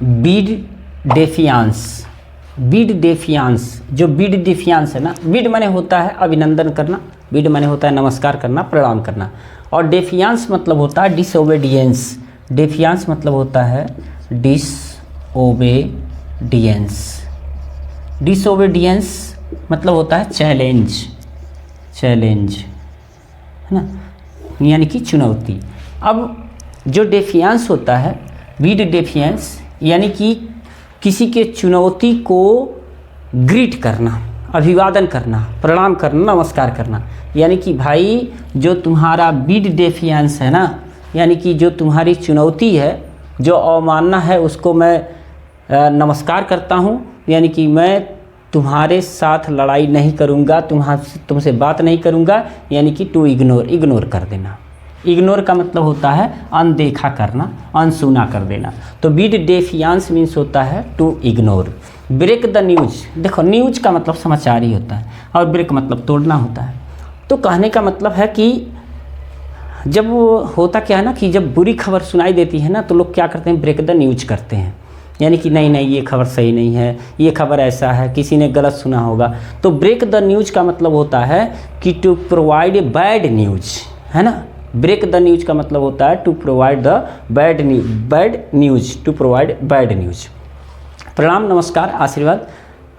Bid डेफियांस। Bid डेफियांस, जो bid डेफियांस है ना, बिड माने होता है अभिनंदन करना, बिड माने होता है नमस्कार करना, प्रणाम करना, और डेफियांस मतलब होता है डिसओबेडियंस। डेफियांस मतलब होता है डिसओबेडियंस। डिसओबेडियंस मतलब होता है चैलेंज, चैलेंज है ना, यानी कि चुनौती। अब जो डेफियांस होता है, बिड डेफियांस, यानी कि किसी के चुनौती को ग्रीट करना, अभिवादन करना, प्रणाम करना, नमस्कार करना। यानी कि भाई जो तुम्हारा बिड डेफियांस है ना, यानी कि जो तुम्हारी चुनौती है, जो अवमानना है, उसको मैं नमस्कार करता हूँ। यानी कि मैं तुम्हारे साथ लड़ाई नहीं करूँगा, तुमसे बात नहीं करूँगा, यानी कि टू इग्नोर, इग्नोर कर देना। इग्नोर का मतलब होता है अनदेखा करना, अनसुना कर देना। तो बिड डेफियांस मीन्स होता है to ignore. Break the news, देखो न्यूज का मतलब समाचार ही होता है, और ब्रेक मतलब तोड़ना होता है। तो कहने का मतलब है कि जब वो होता क्या है ना, कि जब बुरी खबर सुनाई देती है ना, तो लोग क्या करते हैं, ब्रेक द न्यूज करते हैं। यानी कि नहीं नहीं, ये खबर सही नहीं है, ये खबर ऐसा है, किसी ने गलत सुना होगा। तो ब्रेक द न्यूज का मतलब होता है कि to provide a bad news, है ना। ब्रेक द न्यूज का मतलब होता है to provide the bad news, to provide bad news. प्रणाम, नमस्कार, आशीर्वाद।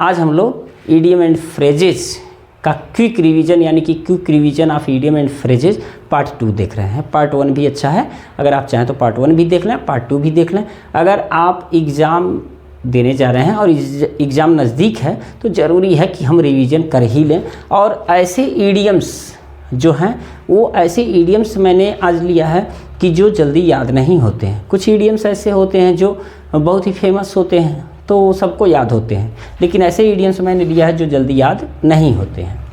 आज हम लोग ईडियम एंड फ्रेजेस का क्विक रिवीजन, यानी कि quick revision of idiom and phrases part 2 देख रहे हैं। पार्ट 1 भी अच्छा है, अगर आप चाहें तो पार्ट 1 भी देख लें, पार्ट 2 भी देख लें। अगर आप एग्ज़ाम देने जा रहे हैं और एग्ज़ाम नज़दीक है, तो ज़रूरी है कि हम रिवीजन कर ही लें। और ऐसे ईडियम्स जो हैं, वो ऐसे ईडियम्स मैंने आज लिया है कि जो जल्दी याद नहीं होते हैं। कुछ ईडियम्स ऐसे होते हैं जो बहुत ही फेमस होते हैं, तो सबको याद होते हैं, लेकिन ऐसे ईडियम्स मैंने लिया है जो जल्दी याद नहीं होते हैं।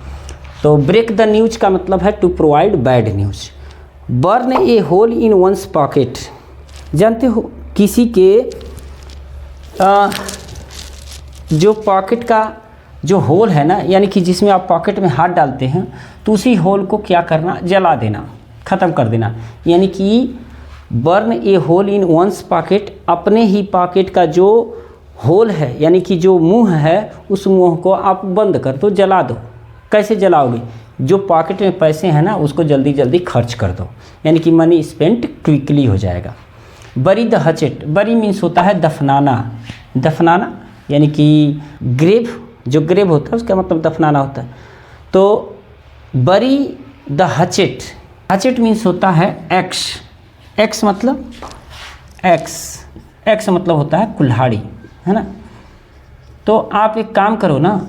तो ब्रेक द न्यूज का मतलब है to provide bad news. Burn a hole in one's pocket, जानते हो किसी के जो पॉकेट का जो होल है ना, यानी कि जिसमें आप पॉकेट में हाथ डालते हैं, तो उसी होल को क्या करना, जला देना, ख़त्म कर देना। यानी कि burn a hole in one's pocket, अपने ही पॉकेट का जो होल है, यानी कि जो मुंह है, उस मुंह को आप बंद कर दो, जला दो। कैसे जलाओगे, जो पॉकेट में पैसे हैं ना, उसको जल्दी जल्दी खर्च कर दो, यानी कि मनी स्पेंट क्विकली हो जाएगा। बरी द हचेट, बरी मीन्स होता है दफनाना, दफनाना, यानी कि ग्रेव, जो ग्रेव होता है उसका मतलब दफनाना होता है। तो बरी द हचेट, हचेट मीन्स होता है एक्स, एक्स मतलब एक्स मतलब होता है कुल्हाड़ी, है ना। तो आप एक काम करो ना,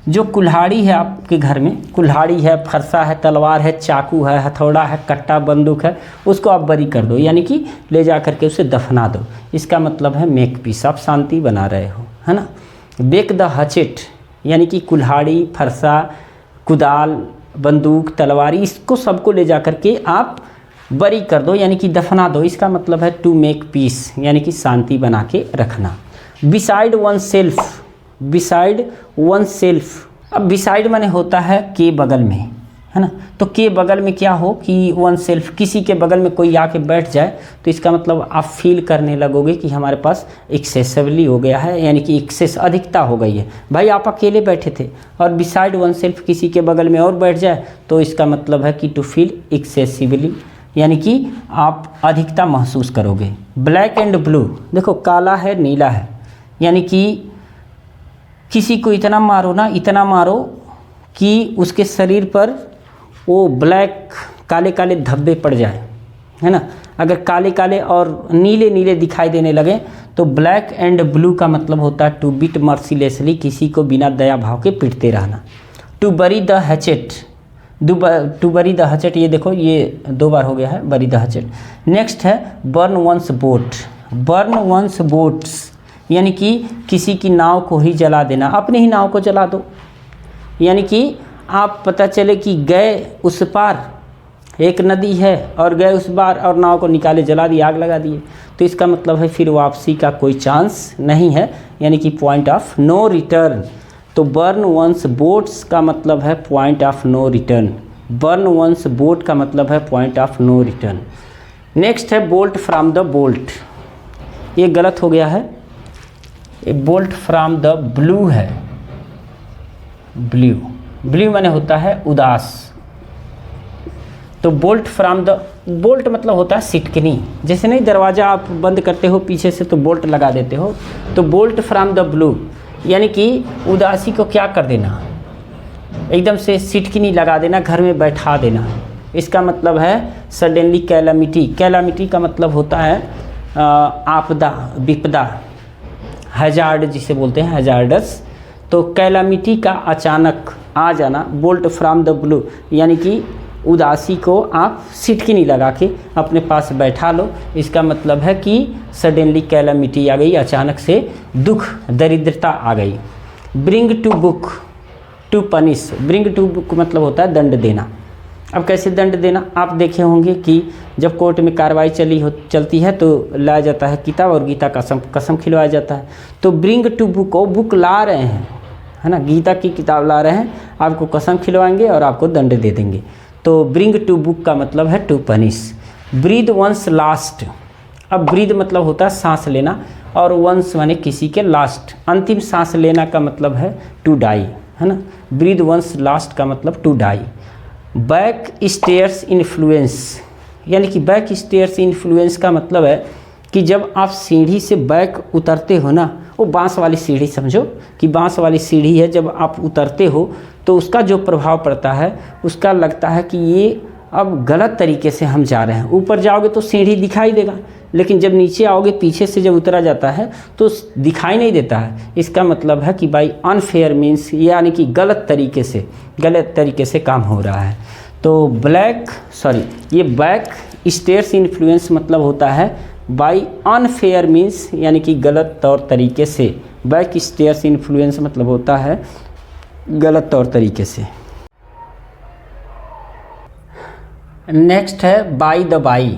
जो कुल्हाड़ी है आपके घर में, कुल्हाड़ी है, फरसा है, तलवार है, चाकू है, हथौड़ा है, कट्टा, बंदूक है, उसको आप बरी कर दो, यानी कि ले जा करके उसे दफना दो। इसका मतलब है मेक पीस, आप शांति बना रहे हो, है ना। बेक द हचेट, यानी कि कुल्हाड़ी, फरसा, कुदाल, बंदूक, तलवार, इसको सबको ले जा करके आप बरी कर दो, यानी कि दफना दो। इसका मतलब है टू मेक पीस, यानी कि शांति बना के रखना। Beside one self, beside one self, अब बिसाइड माने होता है के बगल में, है ना। तो के बगल में क्या हो कि वन सेल्फ, किसी के बगल में कोई आके बैठ जाए, तो इसका मतलब आप फील करने लगोगे कि हमारे पास एक्सेसिवली हो गया है, यानी कि एक्सेस, अधिकता हो गई है। भाई आप अकेले बैठे थे और बिसाइड वन सेल्फ किसी के बगल में और बैठ जाए, तो इसका मतलब है कि टू फील एक्सेसिवली, यानी कि आप अधिकता महसूस करोगे। ब्लैक एंड ब्लू, देखो काला है, नीला है, यानी कि किसी को इतना मारो ना, इतना मारो कि उसके शरीर पर वो ब्लैक, काले काले धब्बे पड़ जाए, है ना। अगर काले काले और नीले नीले दिखाई देने लगे, तो ब्लैक एंड ब्लू का मतलब होता है टू बीट मर्सीलेसली, किसी को बिना दया भाव के पीटते रहना। To bury the hatchet, to bury the hatchet, ये देखो ये 2 बार हो गया है, बरी द हैचेट। नेक्स्ट है burn one's boat, burn one's boats, यानी कि किसी की नाव को ही जला देना, अपने ही नाव को जला दो। यानी कि आप पता चले कि गए उस पार, एक नदी है और गए उस पार और नाव को निकाले, जला दिए, आग लगा दिए, तो इसका मतलब है फिर वापसी का कोई चांस नहीं है, यानी कि पॉइंट ऑफ नो रिटर्न। तो बर्न वंस बोट्स का मतलब है point of no return, burn one's boat का मतलब है point of no return. Next है बोल्ट फ्रॉम द बोल्ट, ये गलत हो गया है, a bolt from the blue है, ब्लू, ब्लू माने होता है उदास। तो बोल्ट फ्रॉम द, बोल्ट मतलब होता है सिटकनी, जैसे नहीं दरवाज़ा आप बंद करते हो पीछे से तो बोल्ट लगा देते हो, तो बोल्ट फ्रॉम द ब्लू यानी कि उदासी को क्या कर देना, एकदम से सिटकनी लगा देना, घर में बैठा देना। इसका मतलब है सडनली कैलामिटी। कैलामिटी का मतलब होता है आपदा, विपदा, हैजार्ड जिसे बोलते हैं, हैजार्डस। तो कैलामिटी का अचानक आ जाना, बोल्ट फ्रॉम द ब्लू यानी कि उदासी को आप सिटकनी लगा के अपने पास बैठा लो। इसका मतलब है कि सडनली कैलामिटी आ गई, अचानक से दुख, दरिद्रता आ गई। Bring to book, to punish, bring to book मतलब होता है दंड देना। अब कैसे दंड देना, आप देखे होंगे कि जब कोर्ट में कार्रवाई चलती है तो लाया जाता है किताब और गीता कसम खिलवाया जाता है। तो ब्रिंग टू बुक, वो बुक ला रहे हैं, है ना, गीता की किताब ला रहे हैं, आपको कसम खिलवाएंगे और आपको दंड दे देंगे। तो ब्रिंग टू बुक का मतलब है to punish. Breathe one's last, अब ब्रीद मतलब होता है सांस लेना, और वंस माने किसी के लास्ट, अंतिम सांस लेना का मतलब है टू डाई, है ना। ब्रीद वंस लास्ट का मतलब to die. Back stairs influence, यानी कि बैक स्टेयर्स इन्फ्लुएंस का मतलब है कि जब आप सीढ़ी से बैक उतरते हो ना, वो बांस वाली सीढ़ी समझो कि बांस वाली सीढ़ी है, जब आप उतरते हो तो उसका जो प्रभाव पड़ता है, उसका लगता है कि ये अब गलत तरीके से हम जा रहे हैं। ऊपर जाओगे तो सीढ़ी दिखाई देगा, लेकिन जब नीचे आओगे, पीछे से जब उतरा जाता है तो दिखाई नहीं देता है। इसका मतलब है कि बाई अनफेयर मीन्स, यानी कि गलत तरीके से काम हो रहा है। तो ये बैक स्टेयर्स इन्फ्लुएंस मतलब होता है बाई अनफेयर मीन्स, यानी कि गलत तौर तरीके से। बैक स्टेयर्स इन्फ्लुएंस मतलब होता है गलत तौर तरीके से। नेक्स्ट है बाई द बाई।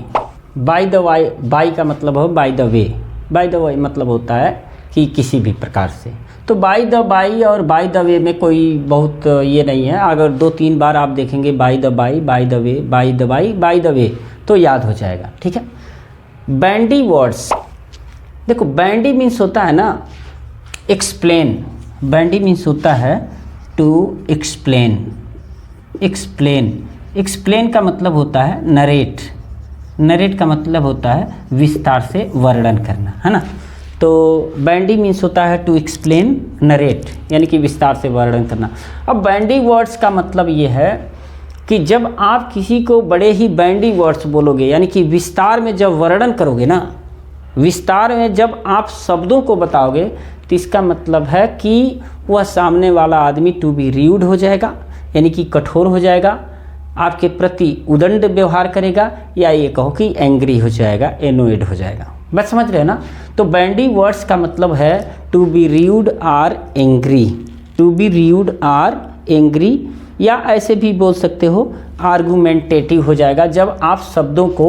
बाई का मतलब हो by the way. By the way मतलब होता है कि किसी भी प्रकार से। तो बाई द बाई और बाई द वे में कोई बहुत ये नहीं है, अगर 2-3 बार आप देखेंगे by the by, by the way, by the by, by the way, तो याद हो जाएगा, ठीक है। बैंडी वर्ड्स, देखो बैंडी मीन्स होता है ना एक्सप्लेन, बैंडी मीन्स होता है टू एक्सप्लेन। एक्सप्लेन का मतलब होता है नरेट। नरेट का मतलब होता है विस्तार से वर्णन करना, है ना। तो बैंडी मीन्स होता है टू एक्सप्लेन, नरेट यानी कि विस्तार से वर्णन करना। अब बैंडी वर्ड्स का मतलब ये है कि जब आप किसी को बड़े ही बैंडी वर्ड्स बोलोगे, यानी कि विस्तार में जब वर्णन करोगे ना, विस्तार में जब आप शब्दों को बताओगे, तो इसका मतलब है कि वह सामने वाला आदमी टू बी र्यूड हो जाएगा, यानी कि कठोर हो जाएगा, आपके प्रति उदंड व्यवहार करेगा, या ये कहो कि एंग्री हो जाएगा, एनोइड हो जाएगा। बस समझ रहे हैं ना। तो बैंडी वर्ड्स का मतलब है to be rude or angry, to be rude or angry, या ऐसे भी बोल सकते हो आर्गुमेंटेटिव हो जाएगा। जब आप शब्दों को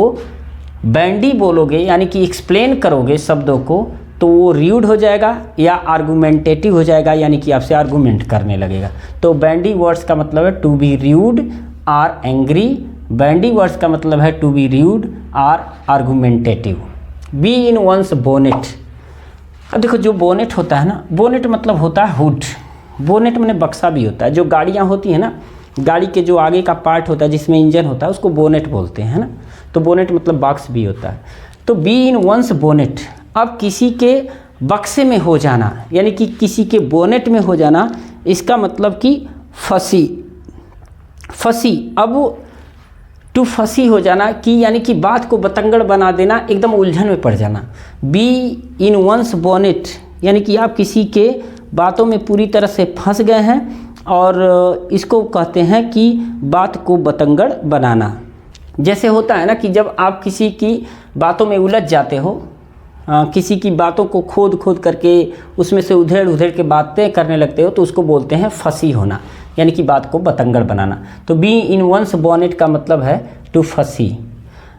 बैंडी बोलोगे, यानी कि एक्सप्लेन करोगे शब्दों को, तो वो र्यूड हो जाएगा या आर्गुमेंटेटिव हो जाएगा, यानी कि आपसे आर्गुमेंट करने लगेगा। तो बैंडी वर्ड्स का मतलब है to be rude or angry, bandy words का मतलब है to be rude or argumentative. Bee in one's bonnet. अब देखो जो बोनेट होता है ना, बोनेट मतलब होता है हुड। बोनेट मैंने बक्सा भी होता है, जो गाड़ियाँ होती हैं ना, गाड़ी के जो आगे का पार्ट होता है जिसमें इंजन होता है, उसको बोनेट बोलते हैं ना। तो बोनेट मतलब बॉक्स भी होता है। तो बी इन वंस बोनेट, अब किसी के बक्से में हो जाना, यानी कि किसी के बोनेट में हो जाना, इसका मतलब कि फंसी। अब टू फंसी हो जाना कि यानी कि बात को बतंगड़ बना देना, एकदम उलझन में पड़ जाना। बी इन वंस बोनेट यानी कि आप किसी के बातों में पूरी तरह से फंस गए हैं, और इसको कहते हैं कि बात को बतंगड़ बनाना। जैसे होता है ना कि जब आप किसी की बातों में उलझ जाते हो, किसी की बातों को खोद करके उसमें से उधेड़ के बातें करने लगते हो, तो उसको बोलते हैं फंसी होना, यानी कि बात को बतंगड़ बनाना। तो बी इन वंस बोनेट का मतलब है टू फंसी।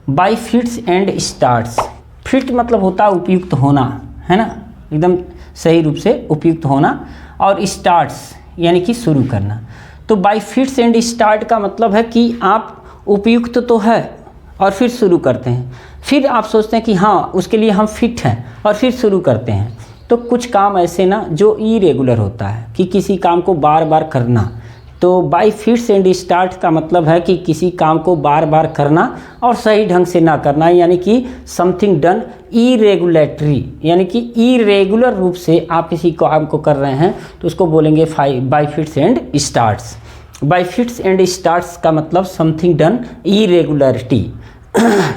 By fits and starts, fit मतलब होता है उपयुक्त होना, है ना, एकदम सही रूप से उपयुक्त होना, और स्टार्ट्स यानी कि शुरू करना। तो बाई फिट्स एंड स्टार्ट का मतलब है कि आप उपयुक्त तो है और फिर शुरू करते हैं, फिर आप सोचते हैं कि हाँ उसके लिए हम फिट हैं और फिर शुरू करते हैं। तो कुछ काम ऐसे ना जो इरेगुलर होता है कि किसी काम को बार बार करना, तो बाय फिट्स एंड स्टार्ट का मतलब है कि किसी काम को बार बार करना और सही ढंग से ना करना, यानी कि समथिंग डन इरेगुलेटरी, यानी कि इरेगुलर रूप से आप किसी काम को कर रहे हैं तो उसको बोलेंगे bye fits and starts. Bye fits and starts का मतलब समथिंग डन इरेगुलरिटी,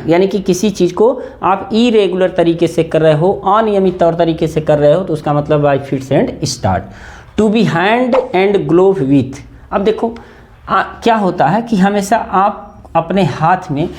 यानी कि किसी चीज़ को आप इरेगुलर तरीके से कर रहे हो, अनियमित तौर तरीके से कर रहे हो, तो उसका मतलब by fits and start. To be hand and glove with, अब देखो क्या होता है कि हमेशा आप अपने हाथ में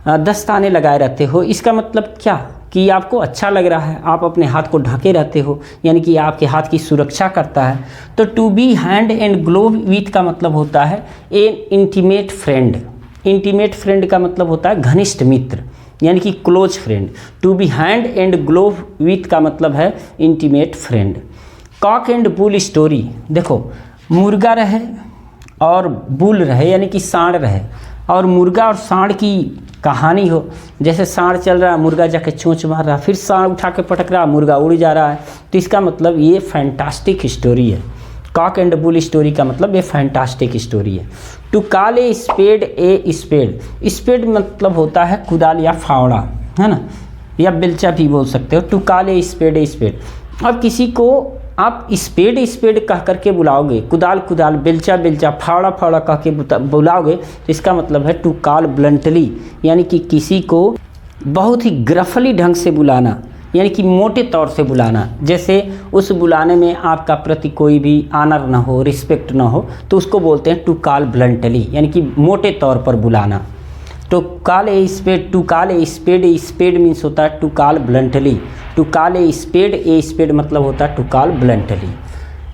दस्ताने लगाए रहते हो, इसका मतलब क्या कि आपको अच्छा लग रहा है, आप अपने हाथ को ढके रहते हो, यानी कि आपके हाथ की सुरक्षा करता है। तो to be hand and glove with का मतलब होता है an intimate friend. Intimate friend का मतलब होता है घनिष्ठ मित्र, यानी कि close friend. To be hand and glove with का मतलब है intimate friend. Cock and bull story, देखो मुर्गा रहे और बुल रहे, यानी कि सांड रहे, और मुर्गा और सांड की कहानी हो, जैसे सांड चल रहा है, मुर्गा जाके चोंच मार रहा है, फिर सांड उठा के पटक रहा है, मुर्गा उड़ जा रहा है, तो इसका मतलब ये फैंटास्टिक स्टोरी है। कॉक एंड बुल स्टोरी का मतलब ये फैंटास्टिक स्टोरी है। To call a spade a spade, spade मतलब होता है कुदाल या फावड़ा, है ना, या बेलचा भी बोल सकते हो। टू कॉल ए स्पेड, अब किसी को आप स्पेड स्पेड कह करके बुलाओगे, कुदाल कुदाल, बेलचा बेलचा, फावड़ा फावड़ा कह के बुलाओगे, तो इसका मतलब है टू कॉल ब्लंटली, यानी कि किसी को बहुत ही ग्रफली ढंग से बुलाना, यानी कि मोटे तौर से बुलाना। जैसे उस बुलाने में आपका प्रति कोई भी आनर ना हो, रिस्पेक्ट ना हो, तो उसको बोलते हैं टू कॉल ब्लंटली, यानी कि मोटे तौर पर बुलाना। To call a spade, to call a spade means होता है to call bluntly. To call a spade मतलब होता है टू कॉल ब्लंटली।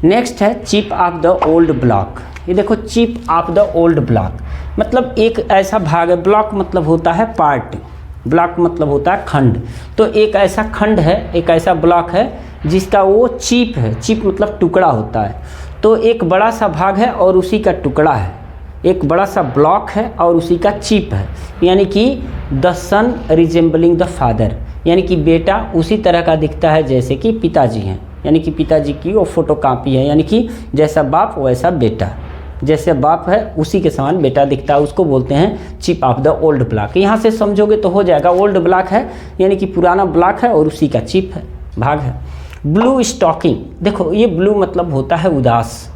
नेक्स्ट है chip off the old block. ये देखो chip off the old block मतलब एक ऐसा भाग है, ब्लॉक मतलब होता है पार्ट, ब्लॉक मतलब होता है खंड, तो एक ऐसा खंड है, एक ऐसा ब्लॉक है जिसका वो चिप है, चिप मतलब टुकड़ा होता है। तो एक बड़ा सा भाग है और उसी का टुकड़ा है, एक बड़ा सा ब्लॉक है और उसी का चिप है, यानी कि the son resembling the father, यानी कि बेटा उसी तरह का दिखता है जैसे कि पिताजी हैं, यानी कि पिताजी की वो फोटो कॉपी है, यानी कि जैसा बाप वैसा बेटा, जैसे बाप है उसी के समान बेटा दिखता है, उसको बोलते हैं chip off the old block. यहाँ से समझोगे तो हो जाएगा, ओल्ड ब्लॉक है यानी कि पुराना ब्लॉक है और उसी का चिप है, भाग है। ब्लू स्टॉकिंग, देखो ये ब्लू मतलब होता है उदास,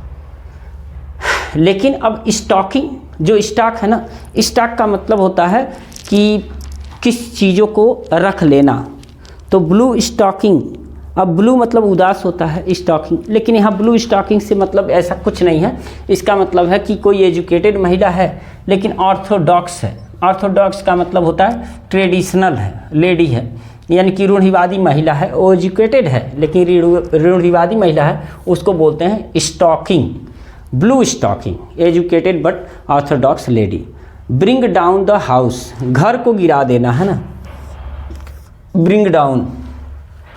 लेकिन अब स्टॉकिंग जो स्टॉक है ना, स्टॉक का मतलब होता है कि किस चीज़ों को रख लेना, तो ब्लू स्टॉकिंग, अब ब्लू मतलब उदास होता है स्टॉकिंग, लेकिन यहाँ ब्लू स्टॉकिंग से मतलब ऐसा कुछ नहीं है, इसका मतलब है कि कोई एजुकेटेड महिला है लेकिन ऑर्थोडॉक्स है। ऑर्थोडॉक्स का मतलब होता है ट्रेडिशनल है, लेडी है, यानी कि रूढ़िवादी महिला है, वो एजुकेटेड है लेकिन रूढ़िवादी महिला है, उसको बोलते हैं stocking, blue stocking, educated but orthodox lady. Bring down the house, घर को गिरा देना है ना, ब्रिंग डाउन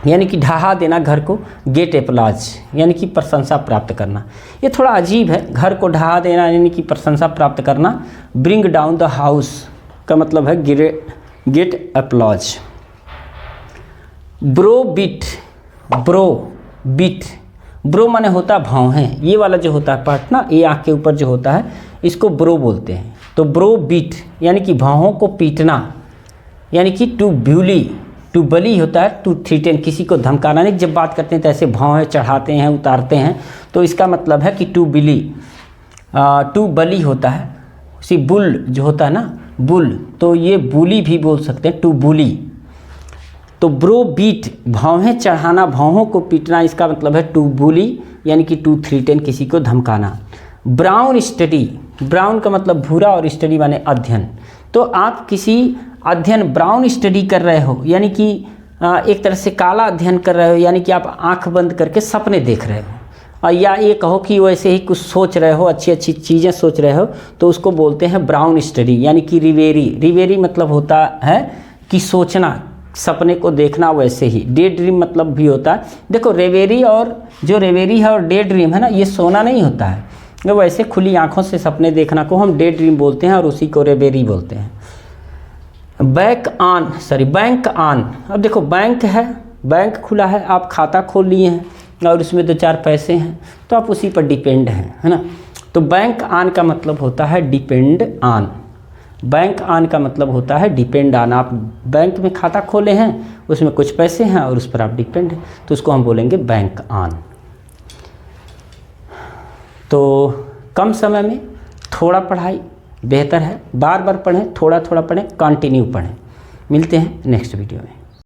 यानी कि ढहा देना घर को। गेट एप्लॉज यानी कि प्रशंसा प्राप्त करना, ये थोड़ा अजीब है, घर को ढहा देना यानी कि प्रशंसा प्राप्त करना। ब्रिंग डाउन द हाउस का मतलब है get applause. Brow beat, brow माने होता है भौहें, ये वाला जो होता है पार्ट ना, ये आँख के ऊपर जो होता है इसको ब्रो बोलते हैं। तो ब्रो बीट यानी कि भौहों को पीटना, यानी कि टू बली होता है टू थ्रीटन, किसी को धमकाना नहीं, जब बात करते हैं तो ऐसे भौहें चढ़ाते हैं उतारते हैं, तो इसका मतलब है कि टू बली होता है। उसी बुल जो होता है ना बुल, तो ये बुली भी बोल सकते हैं, टू बुली। तो ब्रो बीट भौहें चढ़ाना, भौहों को पीटना, इसका मतलब है टू बुली यानी कि टू थ्रीटन, किसी को धमकाना। ब्राउन स्टडी, ब्राउन का मतलब भूरा और स्टडी माने अध्ययन, तो आप किसी अध्ययन ब्राउन स्टडी कर रहे हो, यानी कि एक तरह से काला अध्ययन कर रहे हो, यानी कि आप आंख बंद करके सपने देख रहे हो, या ये कहो कि वैसे ही कुछ सोच रहे हो, अच्छी अच्छी चीज़ें सोच रहे हो, तो उसको बोलते हैं ब्राउन स्टडी, यानी कि रिवेरी मतलब होता है कि सोचना, सपने को देखना, वैसे ही डे ड्रीम मतलब भी होता है। देखो रेवेरी है और डे ड्रीम है ना, ये सोना नहीं होता है, वैसे खुली आंखों से सपने देखना को हम डे ड्रीम बोलते हैं और उसी को रेवेरी बोलते हैं। बैंक ऑन, अब देखो बैंक है बैंक खुला है, आप खाता खोल लिए हैं और उसमें 2-4 पैसे हैं, तो आप उसी पर डिपेंड हैं, है ना। तो बैंक ऑन का मतलब होता है डिपेंड ऑन। बैंक ऑन का मतलब होता है डिपेंड ऑन। आप बैंक में खाता खोले हैं, उसमें कुछ पैसे हैं और उस पर आप डिपेंड हैं, तो उसको हम बोलेंगे बैंक ऑन। तो कम समय में थोड़ा पढ़ाई बेहतर है, बार बार पढ़ें, थोड़ा थोड़ा पढ़ें, कंटिन्यू पढ़ें। मिलते हैं नेक्स्ट वीडियो में।